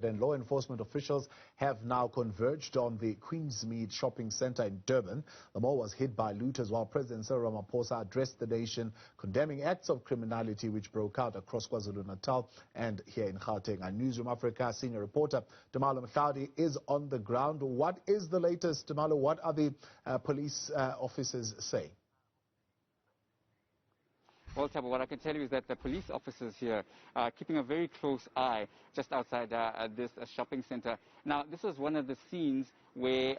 Then law enforcement officials have now converged on the Queensmead shopping centre in Durban. The mall was hit by looters while President Cyril Ramaphosa addressed the nation, condemning acts of criminality which broke out across KwaZulu-Natal and here in Gauteng. Our Newzroom Afrika senior reporter Tumaole Mohlaoli is on the ground. What is the latest, Tumaole? What are the police officers saying? Well, Tabo, what I can tell you is that the police officers here are keeping a very close eye just outside this shopping center. Now, this was one of the scenes where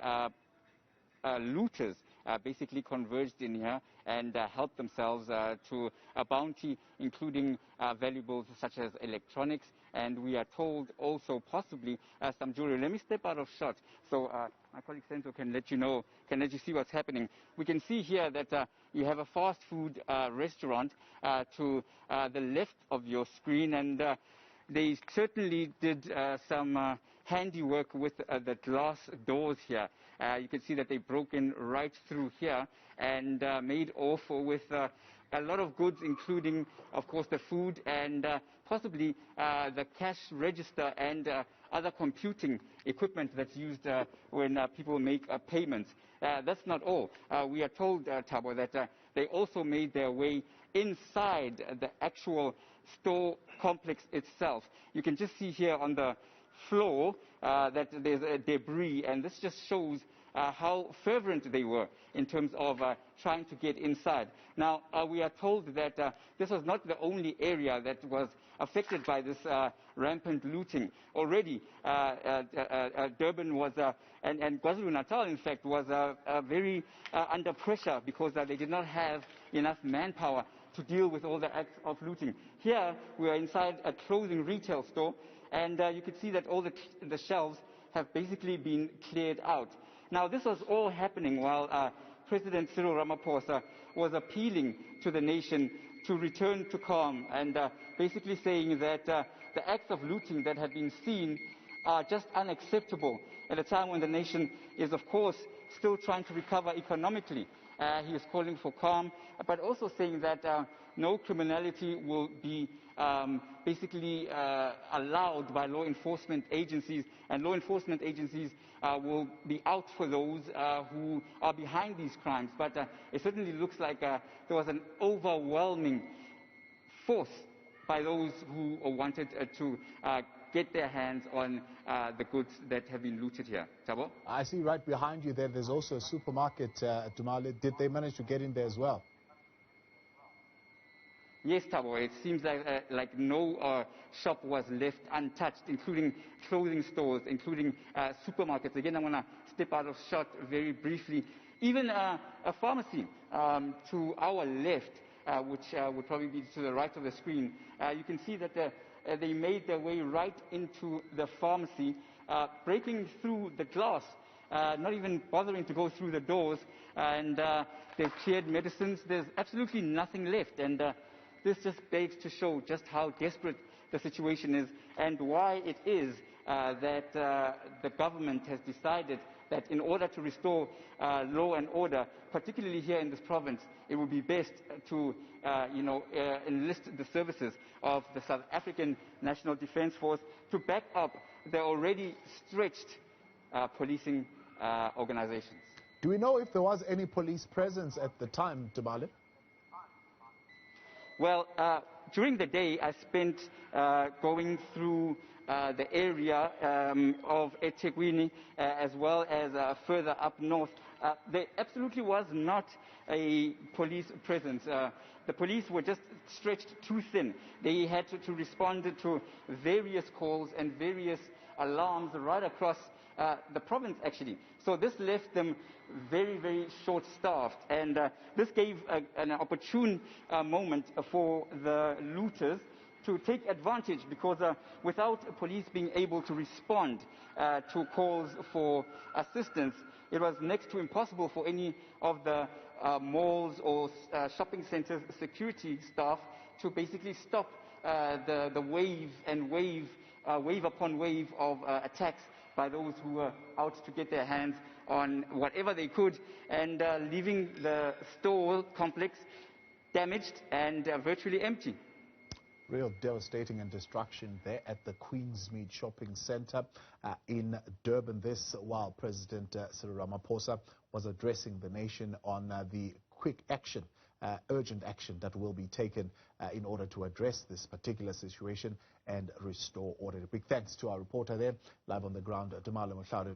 looters basically converged in here and helped themselves to a bounty, including valuables such as electronics, and we are told also possibly some jewelry. Let me step out of shot so my colleague Sento can let you see what's happening. We can see here that you have a fast food restaurant to the left of your screen, and they certainly did some handiwork with the glass doors here. You can see that they broke in right through here and made off with a lot of goods, including, of course, the food and possibly the cash register and other computing equipment that's used when people make payments. That's not all. We are told, Tabo, that they also made their way inside the actual store complex itself. You can just see here on the floor that there's debris, and this just shows how fervent they were in terms of trying to get inside. Now, we are told that this was not the only area that was affected by this rampant looting. Already, Durban was, and KwaZulu-Natal, in fact, was very under pressure because they did not have enough manpower to deal with all the acts of looting. Here, we are inside a clothing retail store, and you can see that all the shelves have basically been cleared out. Now, this was all happening while President Cyril Ramaphosa was appealing to the nation to return to calm and basically saying that the acts of looting that have been seen are just unacceptable at a time when the nation is, of course, still trying to recover economically. He is calling for calm, but also saying that no criminality will be basically allowed by law enforcement agencies, and law enforcement agencies will be out for those who are behind these crimes. But it certainly looks like there was an overwhelming force by those who wanted to get their hands on the goods that have been looted here. Tabo? I see right behind you there, there's also a supermarket, Tumaole. Did they manage to get in there as well? Yes, Tabo. It seems like no shop was left untouched, including clothing stores, including supermarkets. Again, I want to step out of shot very briefly. Even a pharmacy to our left, which would probably be to the right of the screen. You can see that they made their way right into the pharmacy, breaking through the glass, not even bothering to go through the doors, and they've cleared medicines. There's absolutely nothing left, and this just begs to show just how desperate the situation is and why it is that the government has decided that in order to restore law and order, particularly here in this province, it would be best to enlist the services of the South African National Defence Force to back up the already stretched policing organizations. Do we know if there was any police presence at the time, Tumaole? Well, during the day, I spent going through the area of eThekwini as well as further up north. There absolutely was not a police presence. The police were just stretched too thin. They had to respond to various calls and various alarms right across the province, actually. So this left them very, very short-staffed, and this gave an opportune moment for the looters to take advantage, because without police being able to respond to calls for assistance, it was next to impossible for any of the malls or shopping centers security staff to basically stop the wave upon wave of attacks by those who were out to get their hands on whatever they could, and leaving the store complex damaged and virtually empty. Real devastating and destruction there at the Queensmead Shopping Centre in Durban. This while President Cyril Ramaphosa was addressing the nation on the quick action, urgent action that will be taken in order to address this particular situation and restore order. Big thanks to our reporter there, live on the ground, Tumaole Mohlaoli.